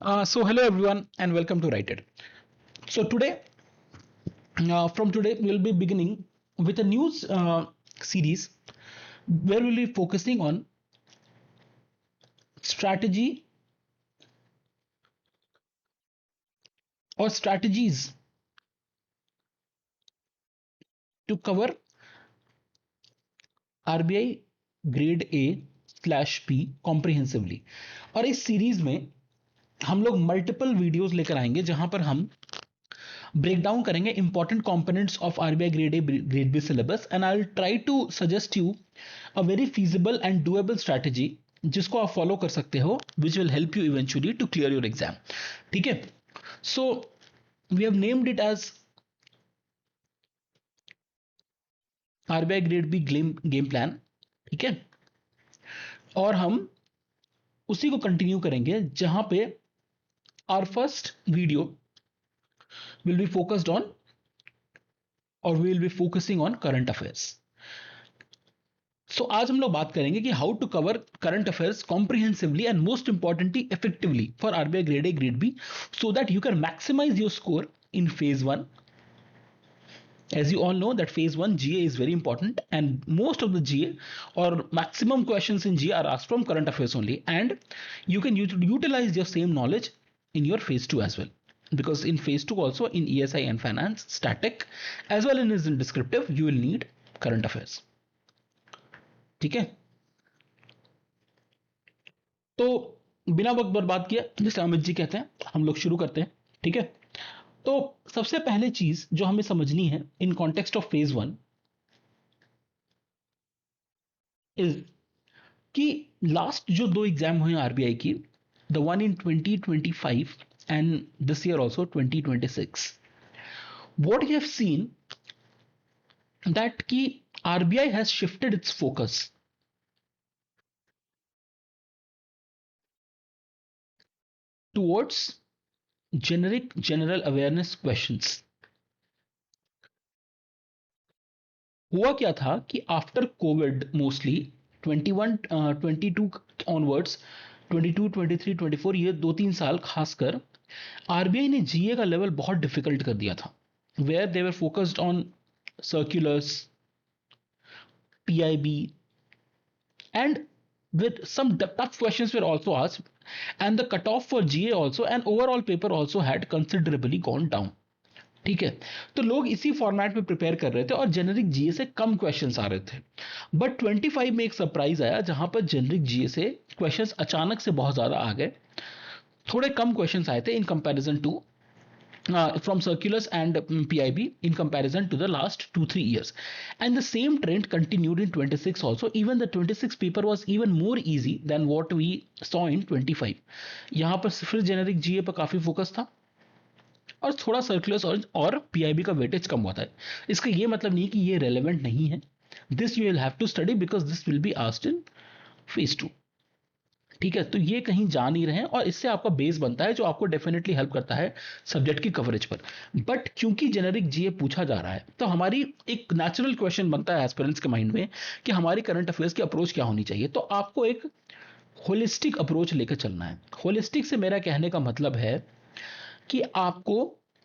So hello everyone and welcome to Write It. So from today we'll be beginning with a news series where we'll be focusing on strategy or strategies to cover RBI grade A/P comprehensively. और इस series में हम लोग multiple videos लेकर आएंगे जहां पर हम ब्रेक डाउन करेंगे important components of RBI grade A grade B syllabus and I will try to suggest you a very feasible and doable strategy जिसको आप फॉलो कर सकते हो which will help you eventually to clear your exam. ठीक है, so we have named it as RBI grade B game plan. ठीक है, और हम उसी को कंटिन्यू करेंगे जहां पे our first video will be focused on और we will be focusing on current affairs. So आज हम लोग बात करेंगे कि how to cover current affairs comprehensively and most importantly effectively for RBI grade A grade B so that you can maximise your score in phase 1. As you all know that phase 1 GA is very important and most of the GA or maximum questions in GA are asked from current affairs only, and you can utilize your same knowledge in your phase 2 as well, because in phase 2 also in ESI and finance static as well as in descriptive you will need current affairs. ठीक है, तो बिना वक्त बर्बाद किए जैसे अमित जी कहते हैं हम लोग शुरू करते हैं। ठीक है, तो सबसे पहले चीज जो हमें समझनी है in context of phase 1 is कि लास्ट जो दो एग्जाम हुए आरबीआई की, the one in 2025 and this year also 2026, what you have seen that ki RBI has shifted its focus towards general awareness questions. हुआ क्या था कि आफ्टर कोविड मोस्टली 21 22 ऑनवर्ड्स 22 23 24 ये 2-3 साल खासकर आरबीआई ने जीए का लेवल बहुत डिफिकल्ट कर दिया था, where they were focused on circulars, PIB, and with some tough questions were also asked, and the cutoff for GA also and overall paper also had considerably gone down. ठीक है, तो लोग इसी format में prepare कर रहे थे और जेनरिक जीए से कम क्वेश्चंस आ रहे थे। बट 25 में एक सरप्राइज आया जहां पर जेनरिक जीए से क्वेश्चंस अचानक से बहुत ज्यादा आ गए, थोड़े कम क्वेश्चंस आए थे in comparison to from circulars and PIB in comparison to the last 2-3 years, and the same trend continued in 26 also. Even the 26 paper was even more easy than what we saw in 25. यहाँ पर फिर generic जीए पर काफी focus था और थोड़ा circulars और PIB का वेटेज कम होता है। इसका ये मतलब नहीं कि ये रेलेवेंट नहीं है, this you will have to study because this will be asked in phase 2। ठीक है, तो ये कहीं जा नहीं रहे और इससे आपका बेस बनता है जो आपको डेफिनेटली हेल्प करता है सब्जेक्ट की कवरेज पर। बट क्योंकि जेनरिक जीए पूछा जा रहा है तो हमारी एक नेचुरल क्वेश्चन बनता है एस्पिरेंट्स के माइंड में कि हमारी करंट अफेयर्स की अप्रोच क्या होनी चाहिए। तो आपको एक होलिस्टिक अप्रोच लेकर चलना है। होलिस्टिक से मेरा कहने का मतलब है कि आपको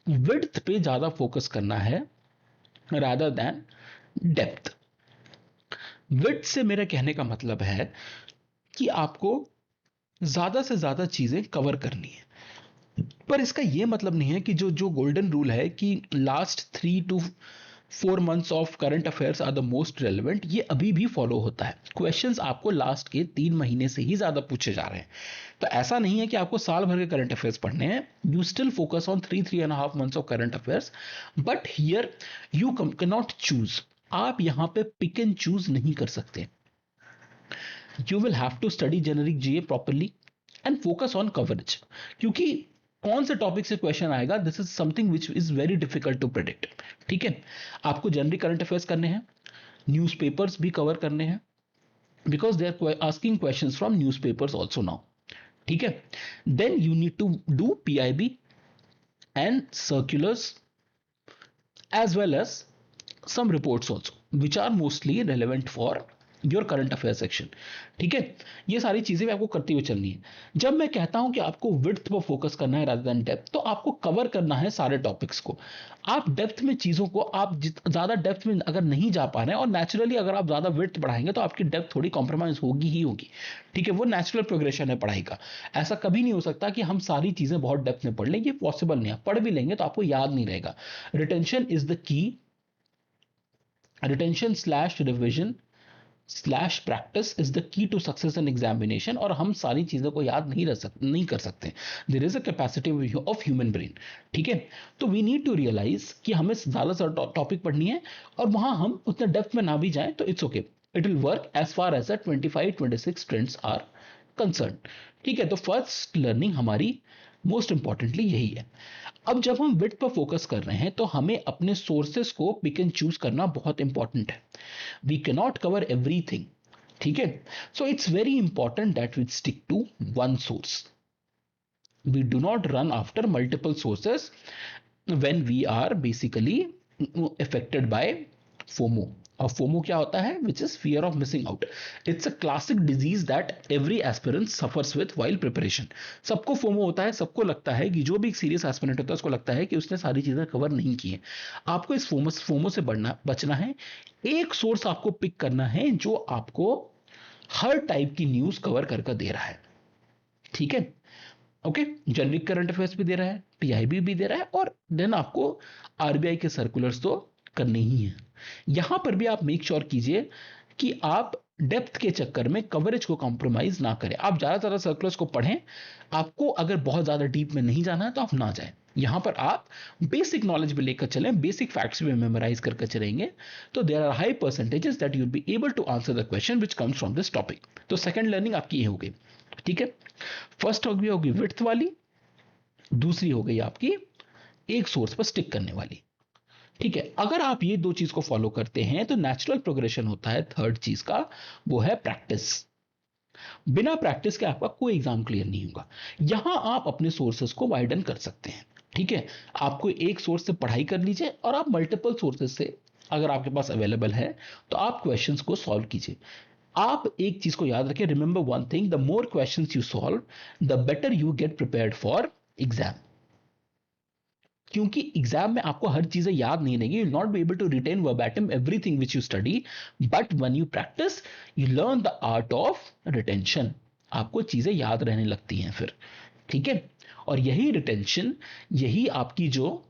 विड्थ पे ज्यादा फोकस करना है रादर देन डेप्थ। विड्थ से मेरा कहने का मतलब है कि आपको ज्यादा से ज्यादा चीजें कवर करनी है, पर इसका यह मतलब नहीं है कि जो जो गोल्डन रूल है कि last 3 to 4 months of current affairs are the most relevant, ये अभी भी फॉलो होता है। क्वेश्चंस आपको लास्ट के 3 महीने से ही ज्यादा पूछे जा रहे हैं, तो ऐसा नहीं है कि आपको साल भर के करंट अफेयर्स पढ़ने हैं। You still focus on 3.5 months of current affairs, but here you can not choose. आप यहां पे पिक एंड चूज नहीं कर सकते। You will have to study generic GA properly and focus on coverage, क्योंकि कौन से टॉपिक से क्वेश्चन आएगा this is something which is very difficult to predict. ठीक है, आपको जनरल करंट अफेयर्स करने हैं, न्यूज़पेपर्स भी कवर करने हैं because they are asking questions from newspapers also now. ठीक है, then you need to do PIB and circulars as well as some reports also which are mostly relevant for your current affair section. ठीक है, ये सारी चीजें भी आपको करती हुई चलनी है। जब मैं कहता हूं कि आपको विड्थ पर फोकस करना है रादर देन डेप्थ, तो आपको कवर करना है सारे टॉपिक्स को। आप डेप्थ में चीजों को आप ज्यादा डेप्थ में अगर नहीं जा पा रहे हैं, और नेचुरली अगर आप ज्यादा विड्थ बढ़ाएंगे तो आपकी डेप्थ थोड़ी कॉम्प्रोमाइज होगी ही होगी। ठीक है, वो नेचुरल प्रोग्रेशन है पढ़ाई का। ऐसा कभी नहीं हो सकता कि हम सारी चीजें बहुत डेप्थ में पढ़ लें, ये पॉसिबल नहीं है। पढ़ भी लेंगे तो आपको याद नहीं रहेगा। Retention is the key, retention slash revision slash practice is the key to success in examination. और हम सारी चीजों को याद नहीं कर सकते। There is a capacity of human brain. ठीक है, तो वी नीड टू रियलाइज कि हमें ज्यादा से टॉपिक पढ़नी है, और वहां हम उतने डेप्थ में ना भी जाएं तो it's okay, it will work as far as the 25-26 trends are concern. ठीक है, तो फर्स्ट लर्निंग हमारी मोस्ट इंपॉर्टेंटली यही है। अब जब हम विड्थ पर फोकस कर रहे हैं तो हमें अपने सोर्सेस को पिक एंड चूज करना बहुत इंपॉर्टेंट है। We can not cover everything. ठीक है, so it's very important that we stick to one source. We do not run after multiple sources when we are basically affected by FOMO. और FOMO क्या होता है? Which is fear of missing out. It's a classic disease that every aspirant suffers with while preparation. सबको FOMO होता है, सबको लगता है कि जो भी एक सीरियस एस्पिरेंट होता है उसको लगता है कि उसने सारी चीजें कवर नहीं की है। आपको इस FOMO से बचना है। एक सोर्स आपको पिक करना है जो आपको हर टाइप की न्यूज कवर करके दे रहा है। ठीक है, ओके, जनरिक करंट अफेयर्स भी दे रहा है, टीआईबी भी दे रहा है, और देन आपको आरबीआई के सर्कुलर्स तो करने ही है। यहां पर भी आप मेक श्योर कीजिए कि आप डेप्थ के चक्कर में कवरेज को कॉम्प्रोमाइज ना करें। आप ज्यादा से ज्यादा सर्कुलर्स को पढ़ें। आपको अगर बहुत ज्यादा डीप में नहीं जाना है तो आप ना जाएं। यहां पर आप बेसिक नॉलेज भी लेकर चलें, बेसिक फैक्ट्स भी मेमोराइज करके चलेंगे, तो there are high percentages that you will be able to answer the question which comes from this topic. तो सेकंड लर्निंग आपकी ये हो गई। ठीक है, फर्स्ट होगी विड्थ वाली, दूसरी हो गई आपकी एक सोर्स पर स्टिक करने वाली। ठीक है, अगर आप ये दो चीज को फॉलो करते हैं तो नेचुरल प्रोग्रेशन होता है थर्ड चीज का, वो है प्रैक्टिस। बिना प्रैक्टिस के आपका कोई एग्जाम क्लियर नहीं होगा। यहां आप अपने सोर्सेस को वाइडन कर सकते हैं। ठीक है, आपको एक सोर्स से पढ़ाई कर लीजिए, और आप मल्टीपल सोर्सेस से अगर आपके पास अवेलेबल है तो आप क्वेश्चंस को सॉल्व कीजिए। आप एक चीज को याद रखें, remember one thing, the more questions you solve the better you get prepared for exam. क्योंकि एग्जाम में आपको हर चीजें याद नहीं रहेगी, you not be able to retain verbatim everything which you study, but when you practise you learn the art of retention. आपको चीजें याद रहने लगती हैं फिर। ठीक है, और यही रिटेंशन, यही आपकी जो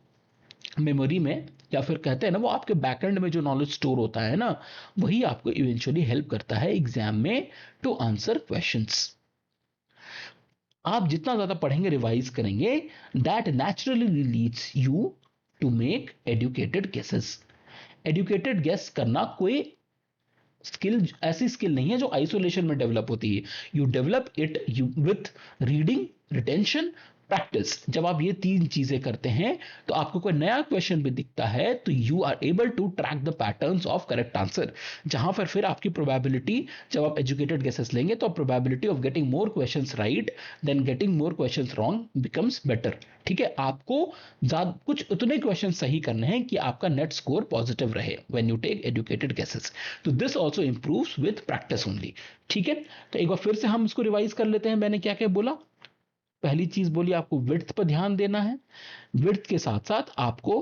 मेमोरी में, या फिर कहते हैं ना, वो आपके बैकएंड में जो नॉलेज स्टोर होता है ना, वही आपको इवेंचुअली हेल्प करता है एग्जाम में टू आंसर क्वेश्चंस। आप जितना ज्यादा पढ़ेंगे, रिवाइज करेंगे, that naturally leads you to make educated guesses. Educated guess करना कोई स्किल, ऐसी स्किल नहीं है जो आइसोलेशन में डेवलप होती है। You develop it you with reading, retention, practice. जब आप ये तीन चीजें करते हैं तो आपको कोई नया क्वेश्चन भी दिखता है तो you are able to track the patterns of correct answer. जहां पर फिर आपकी प्रोबेबिलिटी, जब आप एजुकेटेड गेसेस लेंगे तो probability of getting more questions right than getting more questions wrong becomes better. ठीक है, आपको कुछ उतने क्वेश्चन सही करने हैं कि आपका नेट स्कोर पॉजिटिव रहे when you take educated guesses. तो this also improves with practice only. ठीक है, तो एक बार फिर से हम इसको रिवाइज कर लेते हैं। मैंने क्या क्या बोला? पहली चीज बोली, आपको विड्थ पर ध्यान देना है। विड्थ के साथ साथ आपको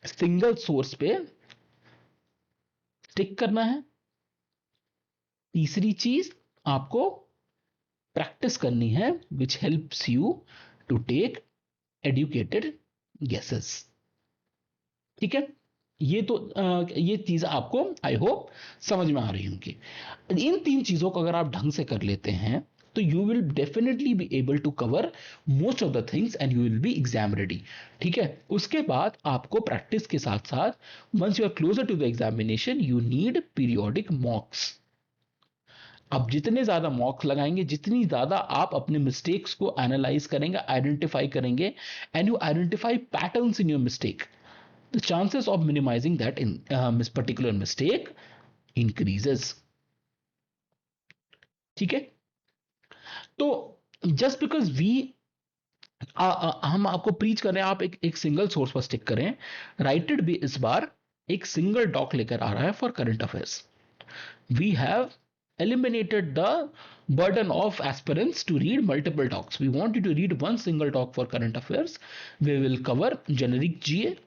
सिंगल सोर्स पे स्टिक करना है। तीसरी चीज, आपको प्रैक्टिस करनी है which helps you to take educated guesses. ठीक है, ये तो ये चीज आपको आई होप समझ में आ रही होंगी। इन तीन चीजों को अगर आप ढंग से कर लेते हैं तो you will definitely be able to cover most of the things and you will be exam ready. ठीक है, उसके बाद आपको प्रैक्टिस के साथ साथ once you are closer to the examination you need periodic mocks. अब जितने ज्यादा मॉक्स लगाएंगे, जितनी ज्यादा आप अपने मिस्टेक्स को एनालाइज करेंगे, आइडेंटिफाई करेंगे, and you identify patterns in your mistake, the chances of minimizing that in particular mistake increases। ठीक है, तो जस्ट बिकॉज वी हम आपको प्रीच कर रहे हैं आप एक सिंगल सोर्स पर स्टिक करें, राइटेड भी इस बार एक सिंगल डॉक लेकर आ रहा है for current affairs. we have eliminated the burden of aspirants to read multiple talks. We want you to read one single talk for current affairs. We will cover generic GA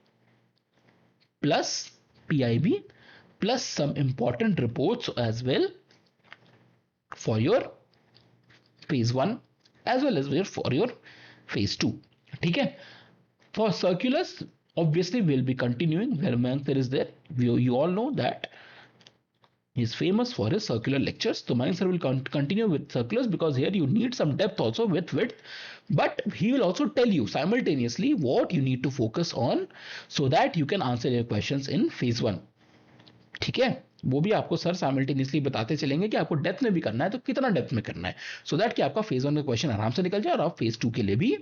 plus PIB plus some important reports as well for your phase 1 as well as for your phase 2. ठीक है? For circulars, obviously we'll be continuing where Mayank is there. You all know that he's famous for his circular lectures. So Mayank sir will continue with circulars because here you need some depth also with width. But he will also tell you simultaneously what you need to focus on so that you can answer your questions in phase 1. ठीक है, वो भी आपको sir simultaneously बताते चलेंगे कि आपको depth में भी करना है तो कितना डेप्थ में करना है, सो दैट कि आपका फेज 1 का क्वेश्चन आराम से निकल जाए और आप फेज 2 के लिए भी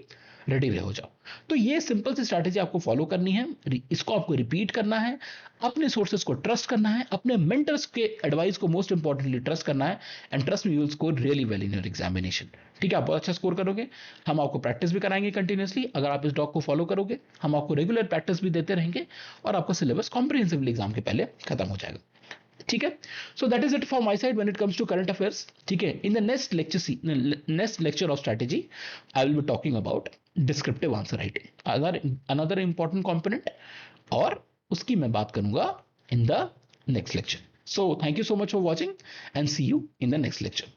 रेडी रह जाओ. तो ये सिंपल सी स्ट्रैटेजी आपको फॉलो करनी है, इसको आपको रिपीट करना है, अपने सोर्सेस को ट्रस्ट करना है, अपने मेंटर्स के एडवाइस को मोस्ट इंपॉर्टेंटली ट्रस्ट करना है, and trust me you will score really well in your examination. ठीक है, आप बहुत अच्छा स्कोर करोगे. हम आपको प्रैक्टिस भी कराएंगे कंटिन्यूसली. अगर आप इस डॉग को फॉलो करोगे हम आपको रेगुलर प्रैक्टिस भी देते रहेंगे और आपका सिलेबस कॉम्प्रिहेंसिवली एग्जाम के पहले खत्म हो जाएगा. ठीक है, so that is it from my side when it comes to current affairs. ठीक है, in the next lecture of strategy I will be talking about descriptive answer writing, another important component, और उसकी मैं बात करूंगा in the next lecture. So thank you so much for watching and see you in the next lecture.